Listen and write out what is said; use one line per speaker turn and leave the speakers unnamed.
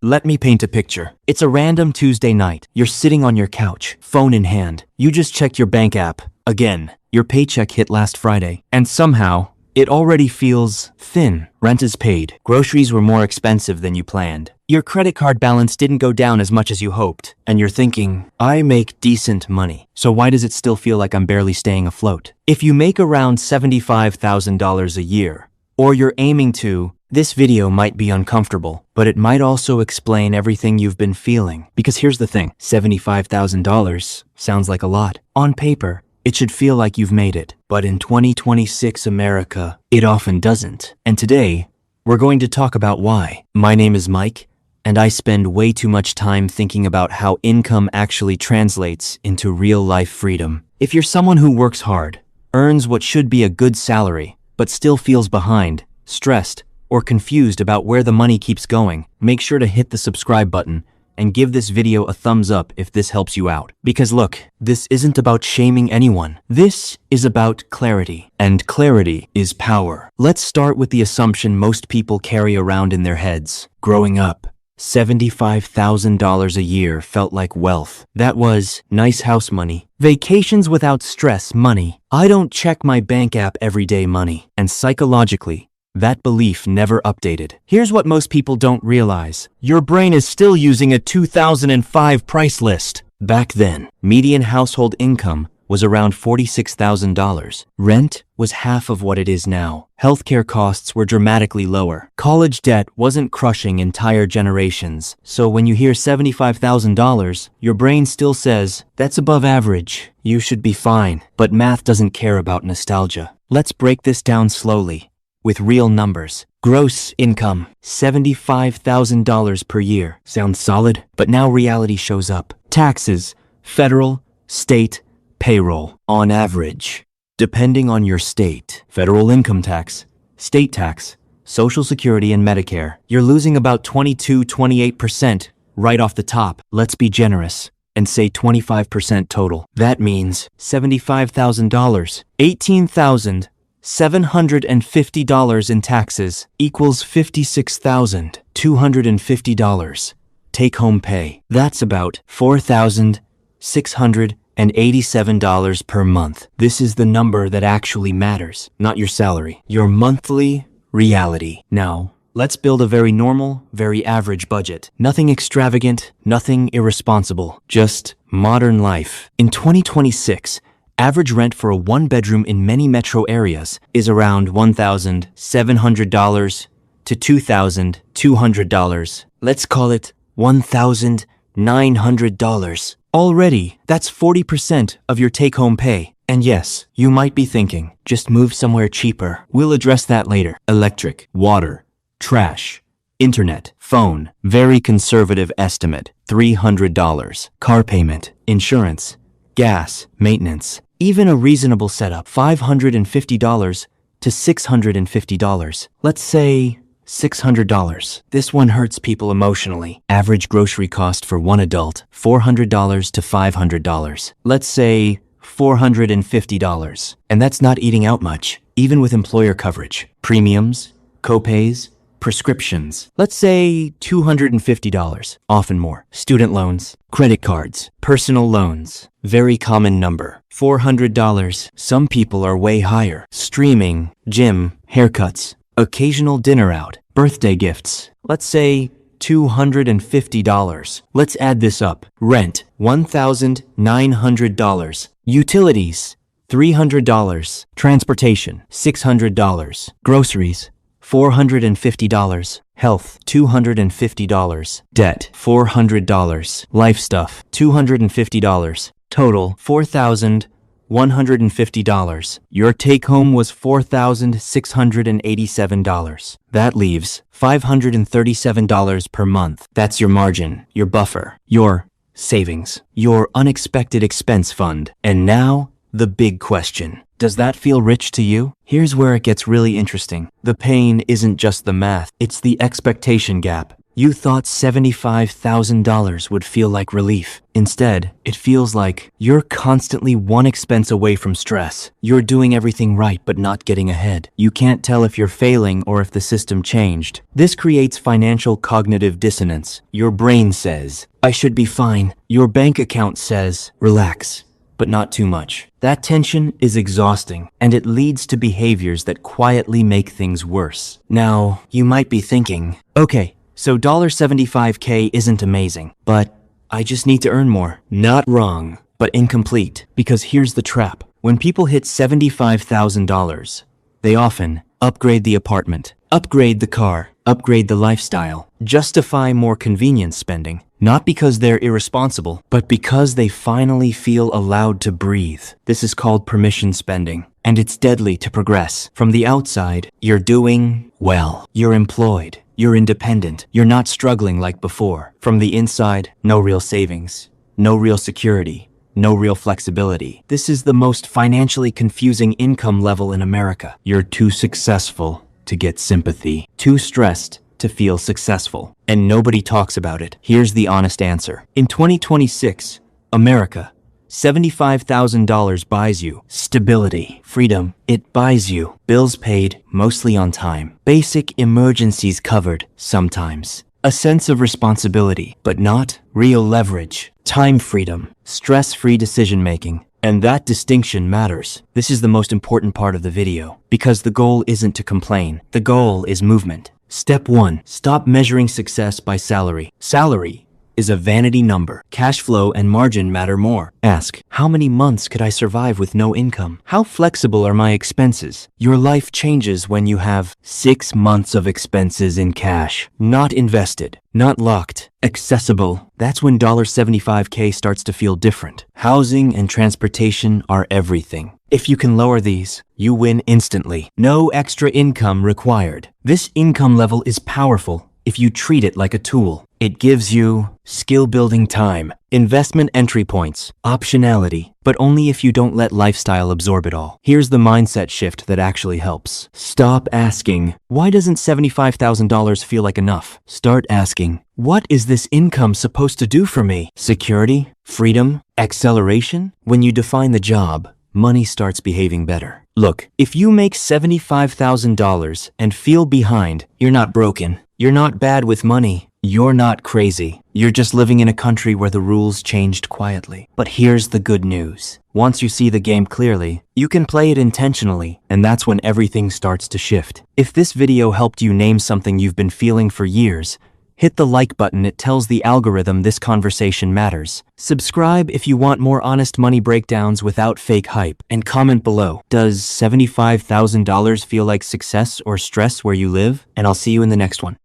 Let me paint a picture. It's a random Tuesday night. You're sitting on your couch, phone in hand. You just checked your bank app. Again, your paycheck hit last Friday. And somehow, it already feels thin. Rent is paid. Groceries were more expensive than you planned. Your credit card balance didn't go down as much as you hoped. And you're thinking, I make decent money, so why does it still feel like I'm barely staying afloat? If you make around $75,000 a year, or you're aiming to, this video might be uncomfortable, but it might also explain everything you've been feeling. Because here's the thing, $75,000 sounds like a lot. On paper, it should feel like you've made it. But in 2026 America, it often doesn't. And today, we're going to talk about why. My name is Mike, and I spend way too much time thinking about how income actually translates into real-life freedom. If you're someone who works hard, earns what should be a good salary, but still feels behind, stressed, or confused about where the money keeps going, make sure to hit the subscribe button and give this video a thumbs up if this helps you out. Because look, this isn't about shaming anyone. This is about clarity, and clarity is power. Let's start with the assumption most people carry around in their heads. Growing up, $75,000 a year felt like wealth. That was nice house money, vacations without stress money, I don't check my bank app every day money. And psychologically, that belief never updated. Here's what most people don't realize. Your brain is still using a 2005 price list. Back then, median household income was around $46,000. Rent was half of what it is now. Healthcare costs were dramatically lower. College debt wasn't crushing entire generations. So when you hear $75,000, your brain still says, that's above average. You should be fine. But math doesn't care about nostalgia. Let's break this down slowly with real numbers. Gross income, $75,000 per year. Sounds solid, but now reality shows up. Taxes, federal, state, payroll. On average, depending on your state, federal income tax, state tax, Social Security, and Medicare, you're losing about 28% right off the top. Let's be generous and say 25% total. That means $75,000, $18,750 in taxes equals $56,250 take-home pay. That's about $4,687 per month. This is the number that actually matters, not your salary, your monthly reality. Now, let's build a very normal, very average budget. Nothing extravagant, nothing irresponsible, just modern life. In 2026, average rent for a one-bedroom in many metro areas is around $1,700 to $2,200. Let's call it $1,900. Already, that's 40% of your take-home pay. And yes, you might be thinking, just move somewhere cheaper. We'll address that later. Electric, water, trash, internet, phone. Very conservative estimate, $300. Car payment, insurance, gas, maintenance. Even a reasonable setup, $550 to $650. Let's say $600. This one hurts people emotionally. Average grocery cost for one adult, $400 to $500. Let's say $450. And that's not eating out much, even with employer coverage. Premiums, copays, prescriptions. Let's say $250, often more. Student loans, credit cards, personal loans. Very common number. $400. Some people are way higher. Streaming, gym, haircuts, occasional dinner out, birthday gifts. Let's say $250. Let's add this up. Rent, $1,900. Utilities, $300. Transportation, $600. Groceries, $450. Health, $250. Debt, $400. Life stuff, $250. Total, $4,150. Your take-home was $4,687. That leaves $537 per month. That's your margin, your buffer, your savings, your unexpected expense fund. And now, the big question. Does that feel rich to you? Here's where it gets really interesting. The pain isn't just the math, it's the expectation gap. You thought $75,000 would feel like relief. Instead, it feels like you're constantly one expense away from stress. You're doing everything right but not getting ahead. You can't tell if you're failing or if the system changed. This creates financial cognitive dissonance. Your brain says, I should be fine. Your bank account says, relax, but not too much. That tension is exhausting, and it leads to behaviors that quietly make things worse. Now, you might be thinking, okay, so $75K isn't amazing, but I just need to earn more. Not wrong, but incomplete. Because here's the trap. When people hit $75,000, they often upgrade the apartment, upgrade the car, upgrade the lifestyle, justify more convenience spending. Not because they're irresponsible, but because they finally feel allowed to breathe. This is called permission spending, and it's deadly to progress. From the outside, you're doing well. You're employed. You're independent. You're not struggling like before. From the inside, no real savings, no real security, no real flexibility. This is the most financially confusing income level in America. You're too successful to get sympathy, too stressed to feel successful, and nobody talks about it. Here's the honest answer. In 2026, America, $75,000 buys you stability, freedom. It buys you bills paid, mostly on time, basic emergencies covered, sometimes, a sense of responsibility, but not real leverage, time freedom, stress-free decision-making. And that distinction matters. This is the most important part of the video, because the goal isn't to complain. The goal is movement. Step 1. Stop measuring success by salary. Salary is a vanity number. Cash flow and margin matter more. Ask, how many months could I survive with no income? How flexible are my expenses? Your life changes when you have 6 months of expenses in cash. Not invested, not locked, accessible. That's when $75K starts to feel different. Housing and transportation are everything. If you can lower these, you win instantly. No extra income required. This income level is powerful if you treat it like a tool. It gives you skill-building time, investment entry points, optionality, but only if you don't let lifestyle absorb it all. Here's the mindset shift that actually helps. Stop asking, why doesn't $75,000 feel like enough? Start asking, what is this income supposed to do for me? Security? Freedom? Acceleration? When you define the job, money starts behaving better. Look, if you make $75,000 and feel behind, you're not broken. You're not bad with money. You're not crazy. You're just living in a country where the rules changed quietly. But here's the good news. Once you see the game clearly, you can play it intentionally, and that's when everything starts to shift. If this video helped you name something you've been feeling for years, hit the like button. It tells the algorithm this conversation matters. Subscribe if you want more honest money breakdowns without fake hype. And comment below, does $75,000 feel like success or stress where you live? And I'll see you in the next one.